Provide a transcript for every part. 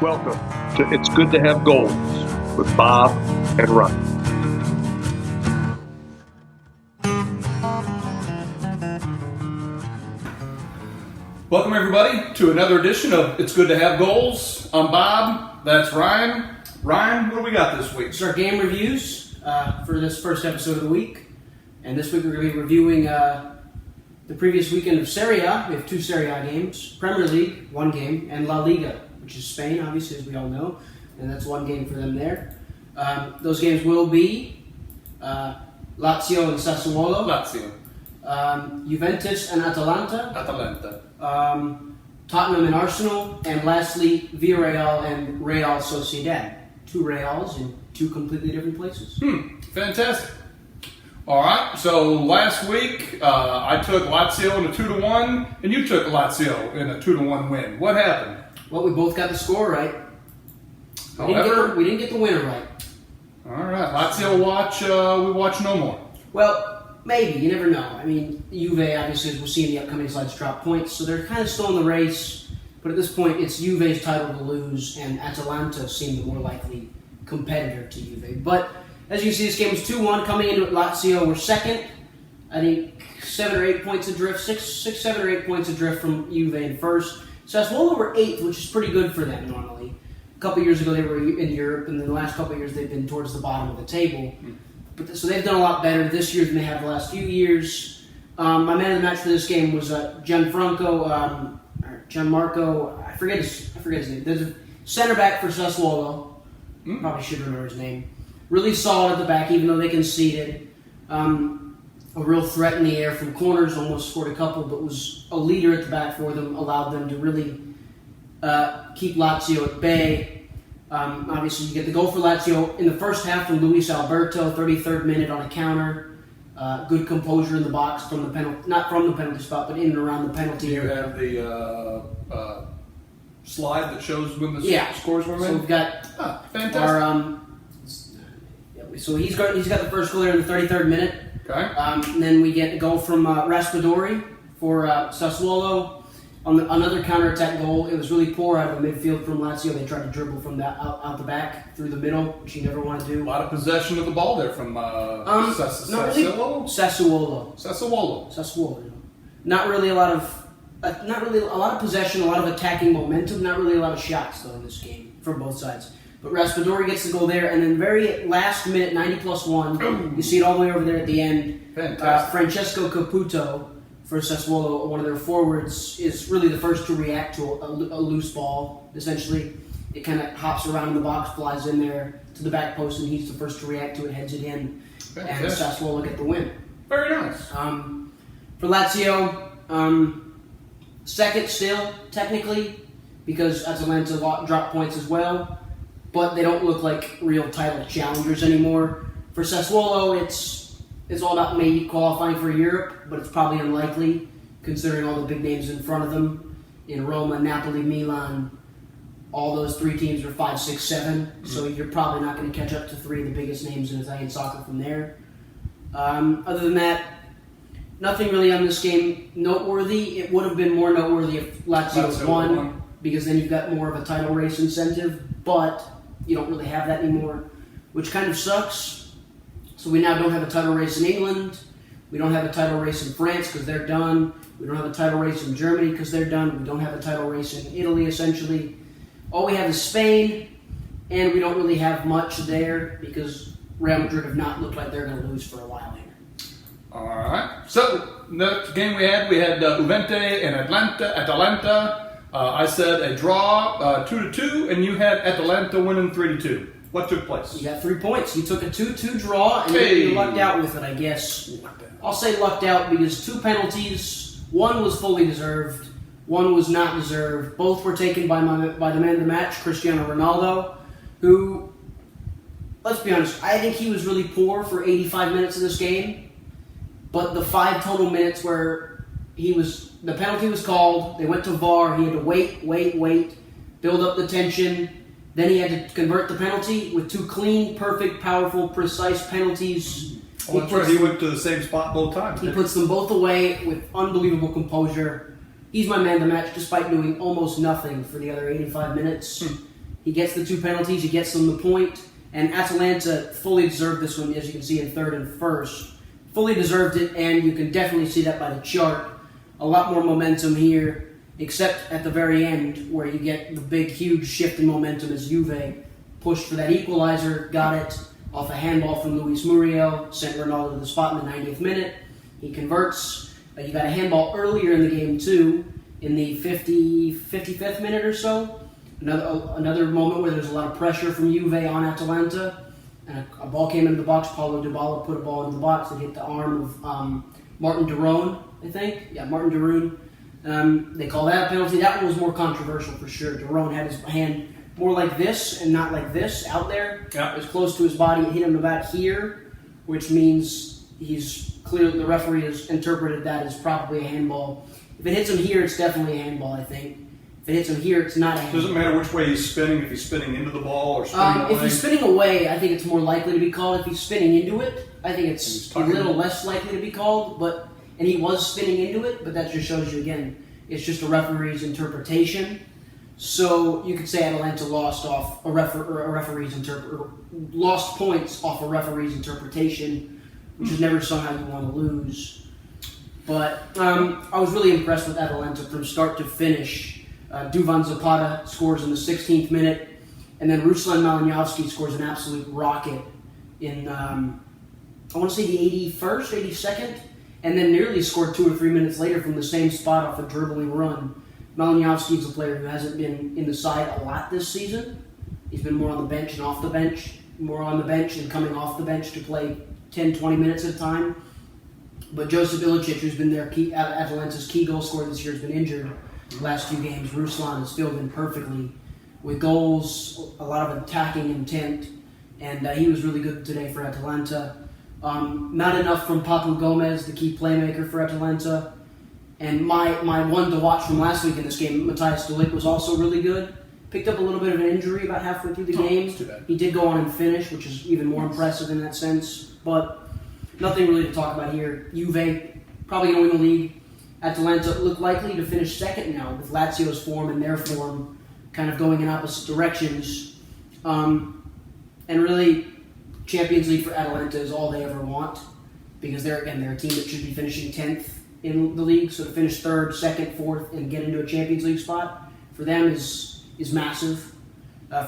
Welcome to It's Good to Have Goals with Bob and Ryan. Welcome, everybody, to another edition of It's Good to Have Goals. I'm Bob. That's Ryan. Ryan, what do we got this week? It's our game reviews for this first episode of the week. And this week we're going to be reviewing the previous weekend of Serie A. We have two Serie A games. Premier League, one game, and La Liga, which is Spain, obviously, as we all know. And that's one game for them there. Those games will be Lazio and Sassuolo. Lazio. Juventus and Atalanta. Atalanta. Tottenham and Arsenal. And lastly, Villarreal and Real Sociedad. Two Reals in two completely different places. Fantastic. All right, so last week I took Lazio in a 2-1, and you took Lazio in a 2-1 win. What happened? Well, we both got the score right. We didn't get the winner right. All right, Lazio we watch no more. Well, maybe. You never know. I mean, Juve, obviously, as we'll see in the upcoming slides, drop points, so they're kind of still in the race. But at this point, it's Juve's title to lose, and Atalanta seem the more likely competitor to Juve. But as you can see, this game was 2-1. Coming into it, Lazio were second. I think 7 or 8 points adrift, 7 or 8 points adrift from Juve in first. Sassuolo were 8th, which is pretty good for them normally. A couple years ago, they were in Europe, and then the last couple of years, they've been towards the bottom of the table. So they've done a lot better this year than they have the last few years. My man of the match for this game was Gianmarco. I forget his name. There's a center back for Sassuolo. Probably should remember his name. Really solid at the back, even though they conceded. A real threat in the air from corners, almost scored a couple, but was a leader at the back for them, allowed them to really keep Lazio at bay. Obviously, you get the goal for Lazio in the first half from Luis Alberto, 33rd minute on a counter. Good composure in the box from the penalty, not from the penalty spot, but in and around the penalty Do you area. have the slide that shows when the scores were made? So we've got fantastic. our so he's got the first goal there in the 33rd minute. Okay. And then we get a goal from Raspadori for Sassuolo. On another counterattack goal, it was really poor out of the midfield from Lazio. They tried to dribble from that out the back through the middle, which you never want to do. A lot of possession of the ball there from Sassuolo. Sassuolo. Not really a lot of possession, a lot of attacking momentum. Not really a lot of shots though in this game from both sides. But Raspadori gets the goal there, and then very last minute, 90+1, you see it all the way over there at the end. Fantastic. Francesco Caputo for Sassuolo, one of their forwards, is really the first to react to a loose ball. Essentially, it kind of hops around in the box, flies in there to the back post, and he's the first to react to it, heads it in, and Sassuolo get the win. Very nice. For Lazio, second still, technically, because Atalanta dropped points as well, but they don't look like real title challengers anymore. For Sassuolo, it's all about maybe qualifying for Europe, but it's probably unlikely considering all the big names in front of them in Roma, Napoli, Milan. All those three teams are 5, 6, 7, so you're probably not going to catch up to three of the biggest names in Italian soccer from there. Other than that, nothing really on this game noteworthy. It would have been more noteworthy if Lazio won, because then you've got more of a title race incentive, but you don't really have that anymore, which kind of sucks. So we now don't have a title race in England. We don't have a title race in France because they're done. We don't have a title race in Germany because they're done. We don't have a title race in Italy, essentially. All we have is Spain, and we don't really have much there because Real Madrid have not looked like they're going to lose for a while here. All right. So the game we had Juventus and Atalanta. I said a draw, 2-2, and you had Atalanta winning 3-2. What took place? You got 3 points. You took a 2-2 draw, and you lucked out with it, I guess. I'll say lucked out because 2 penalties. One was fully deserved. One was not deserved. Both were taken by the man of the match, Cristiano Ronaldo, who, let's be honest, I think he was really poor for 85 minutes of this game. But the 5 total minutes where the penalty was called, they went to VAR, he had to wait, build up the tension. Then he had to convert the penalty with 2 clean, perfect, powerful, precise penalties. He went to the same spot both times. He puts them both away with unbelievable composure. He's my man of the match, despite doing almost nothing for the other 85 minutes. He gets the 2 penalties. He gets them the point. And Atalanta fully deserved this one, as you can see in third and first. Fully deserved it, and you can definitely see that by the chart. A lot more momentum here, except at the very end, where you get the big, huge shift in momentum as Juve pushed for that equalizer, got it off a handball from Luis Muriel, sent Ronaldo to the spot in the 90th minute. He converts. You got a handball earlier in the game, too, in the 55th minute or so. Another moment where there's a lot of pressure from Juve on Atalanta. And a ball came into the box. Paulo Dybala put a ball into the box and hit the arm of Martin de Roon, I think. Yeah, Martin de Roon. They call that a penalty. That one was more controversial for sure. De Roon had his hand more like this and not like this out there. Yeah. It was close to his body. It hit him about here, which means he's clearly, the referee has interpreted that as probably a handball. If it hits him here, it's definitely a handball, I think. If it hits him here, it's not a handball. Doesn't matter which way he's spinning, if he's spinning into the ball or spinning away. If he's spinning away, I think it's more likely to be called. If he's spinning into it, I think it's a little less likely to be called. And he was spinning into it, but that just shows you, again, it's just a referee's interpretation. So you could say Atalanta lost off lost points off a referee's interpretation, which is never somehow you want to lose. But I was really impressed with Atalanta from start to finish. Duvan Zapata scores in the 16th minute, and then Ruslan Malinowski scores an absolute rocket in, I want to say the 81st, 82nd, and then nearly scored 2 or 3 minutes later from the same spot off a dribbling run. Malinowski is a player who hasn't been in the side a lot this season. He's been more on the bench and off the bench, more on the bench and coming off the bench to play 10, 20 minutes at a time. But Josip Ilicic, who's been their Atalanta's key goal scorer this year, has been injured the last 2 games. Ruslan has filled in perfectly with goals, a lot of attacking intent, and he was really good today for Atalanta. Not enough from Papu Gomez, the key playmaker for Atalanta. And my one to watch from last week in this game, Matthias de Ligt, was also really good. Picked up a little bit of an injury about halfway through the game. That's too bad. He did go on and finish, which is even more impressive in that sense. But nothing really to talk about here. Juve probably going to win the league. Atalanta look likely to finish second now, with Lazio's form and their form kind of going in opposite directions. And really, Champions League for Atalanta is all they ever want, because they're a team that should be finishing 10th in the league. So to finish 3rd, 2nd, 4th, and get into a Champions League spot for them is massive.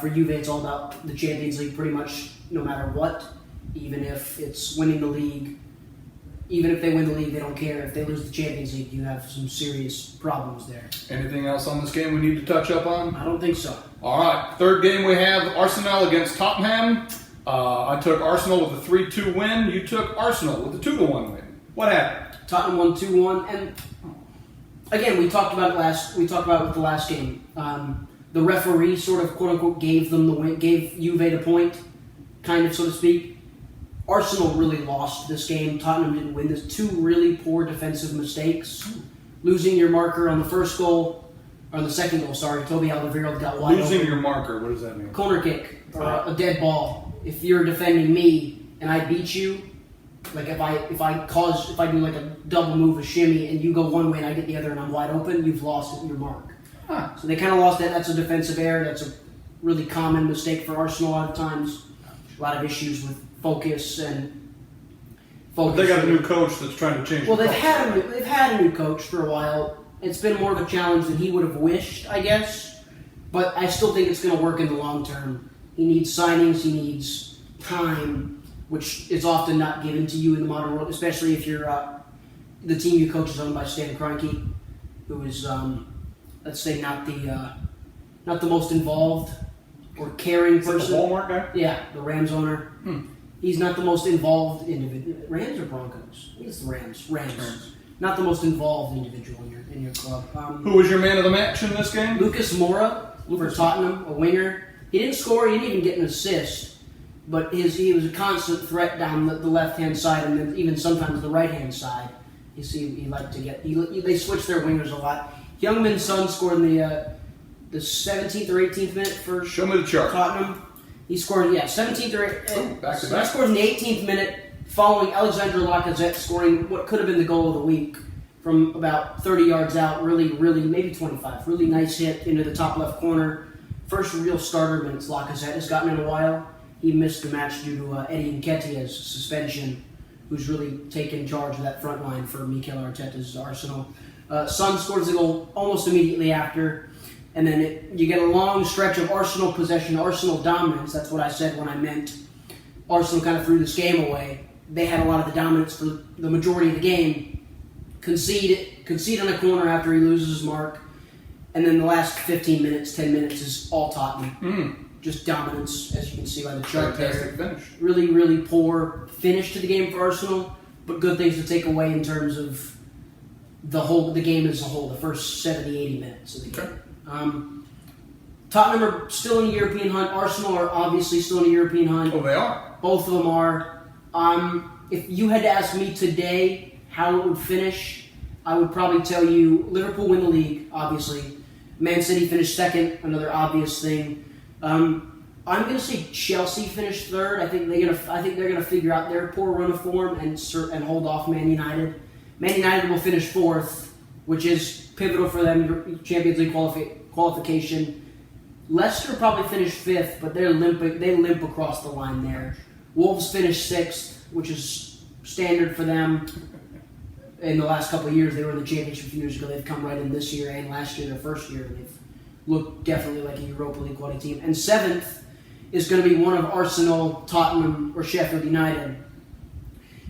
For Juve, it's all about the Champions League pretty much no matter what, even if it's winning the league. Even if they win the league, they don't care. If they lose the Champions League, you have some serious problems there. Anything else on this game we need to touch up on? I don't think so. All right, third game we have Arsenal against Tottenham. I took Arsenal with a 3-2 win. You took Arsenal with a 2-1 win. What happened? Tottenham won 2-1, and again, we talked about it with the last game. The referee sort of quote unquote gave them the win, gave Juve the point, kind of so to speak. Arsenal really lost this game. Tottenham didn't win this. 2 really poor defensive mistakes. Losing your marker on the first goal, or on the second goal, sorry. Toby Alderweireld got wide Losing open. your marker, what does that mean? Corner kick, or a dead ball. If you're defending me and I beat you, like if I do like a double move, a shimmy, and you go one way and I get the other and I'm wide open, you've lost your mark. Huh. So they kind of lost that. That's a defensive error. That's a really common mistake for Arsenal a lot of times. A lot of issues with focus. They got a new coach that's trying to change. Well, the they've culture. had a new coach for a while. It's been more of a challenge than he would have wished, I guess. But I still think it's going to work in the long term. He needs signings. He needs time, which is often not given to you in the modern world, especially if you're the team you coach is owned by Stan Kroenke, who is, let's say, not the most involved or caring person. Is that the Walmart guy? Yeah, the Rams owner. He's not the most involved individual. Rams or Broncos? I think it's the Rams. Rams. Not the most involved individual in your club. Who was your man of the match in this game? Lucas Moura for Tottenham, a winger. He didn't score. He didn't even get an assist. But he was a constant threat down the left-hand side, and then even sometimes the right-hand side. You see, he liked to get. They switched their wingers a lot. Youngmin Son scored in the 17th or 18th minute for Show me the chart. Tottenham. He scored, 17th or back to he back. scored in the 18th minute, following Alexandre Lacazette scoring what could have been the goal of the week from about 30 yards out. Really, maybe 25. Really nice hit into the top left corner first real starter minutes Lacazette has gotten in a while. He missed the match due to Eddie Nketiah's suspension, who's really taken charge of that front line for Mikel Arteta's Arsenal. Son scores the goal almost immediately after, and then you get a long stretch of Arsenal possession, Arsenal dominance. That's what I said when I meant Arsenal kind of threw this game away. They had a lot of the dominance for the majority of the game. Concede on a corner after he loses his mark, and then the last 15 minutes, 10 minutes is all Tottenham. Just dominance, as you can see by the chart Fantastic there. finish. Really, really poor finish to the game for Arsenal, but good things to take away in terms of the game as a whole, the first 70, 80 minutes of the game. Okay. Tottenham are still in the European hunt. Arsenal are obviously still in the European hunt. Oh, they are? Both of them are. If you had to ask me today how it would finish, I would probably tell you Liverpool win the league, obviously. Man City finished second, another obvious thing. I'm going to say Chelsea finished third. I think they're going to figure out their poor run of form and hold off Man United. Man United will finish fourth, which is pivotal for them, Champions League qualification. Leicester probably finished fifth, but they limp across the line there. Wolves finished sixth, which is standard for them. In the last couple of years, they were in the championship a few years ago. They've come right in this year and last year, their first year. They've looked definitely like a Europa League quality team. And seventh is going to be one of Arsenal, Tottenham, or Sheffield United.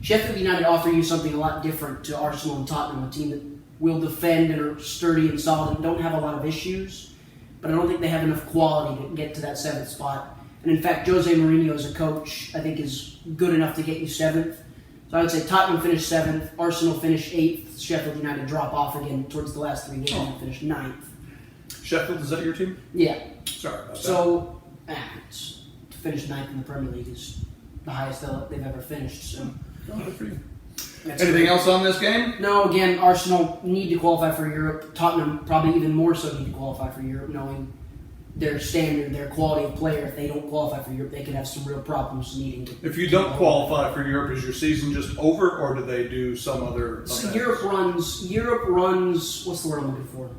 Sheffield United offer you something a lot different to Arsenal and Tottenham, a team that will defend and are sturdy and solid and don't have a lot of issues. But I don't think they have enough quality to get to that seventh spot. And in fact, Jose Mourinho as a coach, I think, is good enough to get you seventh. So I would say Tottenham finished seventh, Arsenal finished eighth, Sheffield United drop off again towards the last three games and finished ninth. Sheffield, is that your team? Yeah. Sorry about that. So, to finish ninth in the Premier League is the highest they've ever finished. So, Good for you. that's Anything great. else on this game? No, again, Arsenal need to qualify for Europe. Tottenham probably even more so need to qualify for Europe, knowing their standard, their quality of player. If they don't qualify for Europe, they could have some real problems needing to. If you don't qualify for Europe, is your season just over, or do they do some other? So events? Europe runs. What's the word I'm looking for?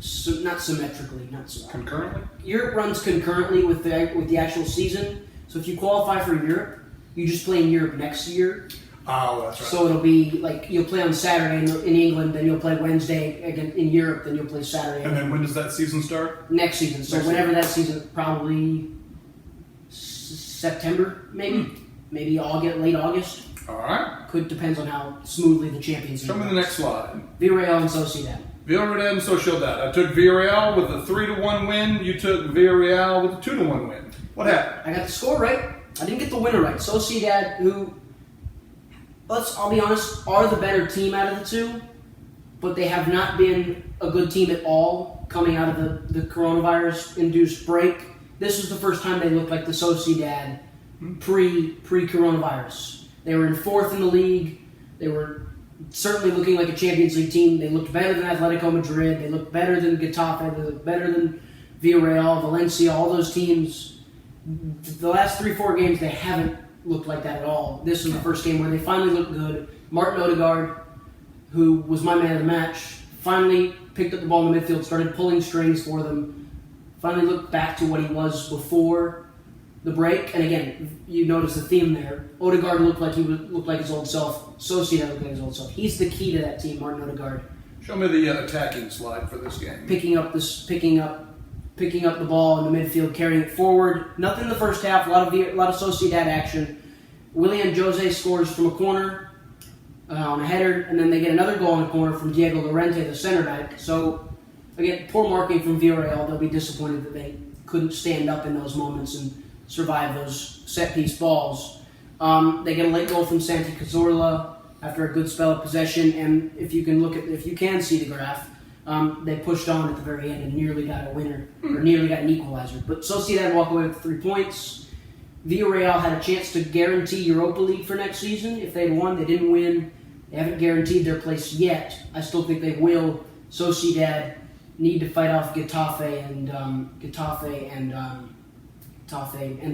So, not symmetrically, Concurrently? Europe runs concurrently with the actual season. So if you qualify for Europe, you just play in Europe next year. Oh, that's right. So it'll be like you'll play on Saturday in England, then you'll play Wednesday again in Europe, then you'll play Saturday. And then when does that season start? Next season. So Next whenever that season, probably September, maybe August, late August. All right. Depends on how smoothly the Champions League Show me the runs. next slide. Villarreal and Sociedad. Villarreal and Sociedad. I took Villarreal with a 3-1 win. You took Villarreal with a 2-1 win. What happened? I got the score right. I didn't get the winner right. Sociedad, who, I'll be honest, are the better team out of the two, but they have not been a good team at all coming out of the coronavirus-induced break. This was the first time they looked like the Sociedad pre-coronavirus. They were in fourth in the league. They were certainly looking like a Champions League team. They looked better than Atletico Madrid. They looked better than Getafe. They looked better than Villarreal, Valencia, all those teams. The last 3-4 games, they haven't looked like that at all. This was the first game where they finally looked good. Martin Odegaard, who was my man of the match, finally picked up the ball in the midfield, started pulling strings for them, finally looked back to what he was before the break. And again, you notice the theme there. Odegaard looked like his old self. Sociedad looked like his old self. He's the key to that team, Martin Odegaard. Show me the attacking slide for this game. Picking up the ball in the midfield, carrying it forward. Nothing in the first half. A lot of Sociedad action. Willian Jose scores from a corner on a header, and then they get another goal in the corner from Diego Llorente, the center back. So again, poor marking from Villarreal. They'll be disappointed that they couldn't stand up in those moments and survive those set piece balls. They get a late goal from Santi Cazorla after a good spell of possession, and if you can see the graph, they pushed on at the very end and nearly got a winner, or nearly got an equalizer. But Sociedad walk away with 3 points. Villarreal had a chance to guarantee Europa League for next season. If they'd won, they didn't win. They haven't guaranteed their place yet. I still think they will. Sociedad need to fight off Getafe and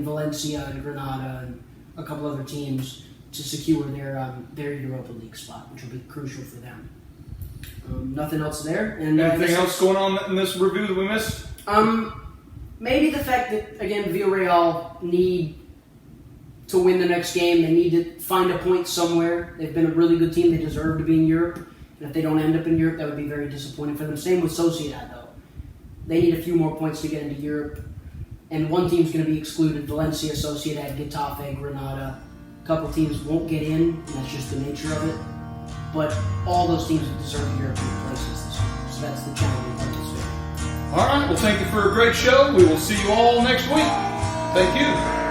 Valencia and Granada and a couple other teams to secure their Europa League spot, which will be crucial for them. Nothing else there. And Anything else going on in this review that we missed? maybe the fact that, again, Villarreal need to win the next game. They need to find a point somewhere. They've been a really good team. They deserve to be in Europe. And if they don't end up in Europe, that would be very disappointing for them. Same with Sociedad, though. They need a few more points to get into Europe. And one team's going to be excluded. Valencia, Sociedad, Getafe, Granada. A couple teams won't get in, and that's just the nature of it. But all those teams deserve European places this year. So that's the challenge of this game. All right. Well, thank you for a great show. We will see you all next week. Thank you.